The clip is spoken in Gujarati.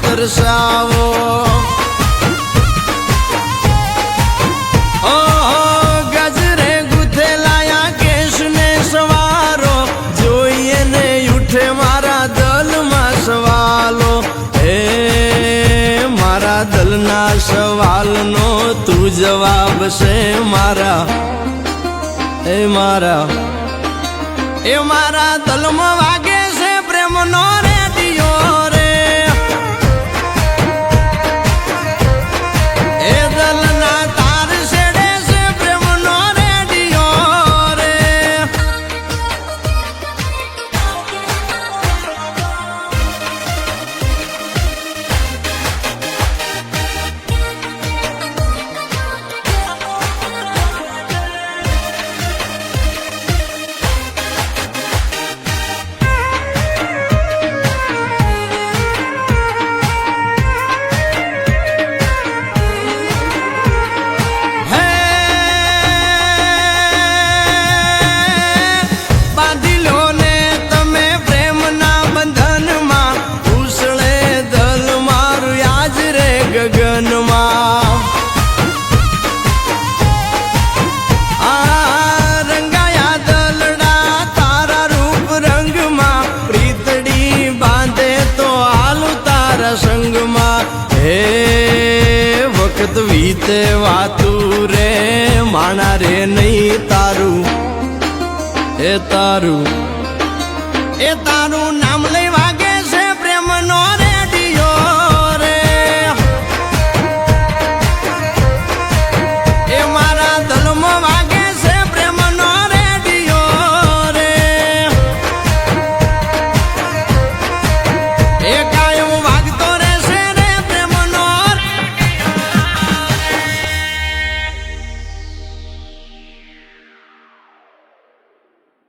વરસાવો ગજરે ગુથેલાયા કેશને સવારો જોઈએ ને ઉઠે મારા દલમાં સવાલો હે મારા દલના સવાલનો તું જવાબ છે મારા એ મારા દલમાં વાગે છે પ્રેમનો રેડિયો રે એ દલના તાર છેડે છે પ્રેમનો રેડિયો રે ગગનમાં રંગાયા દલડા તારા રૂપ રંગમાં પ્રીતડી બાંધે તો હાલું તારા સંગમાં હે વખત વીતે વાતું રે માણા રે નહીં તારું એ તારું નામ લઈ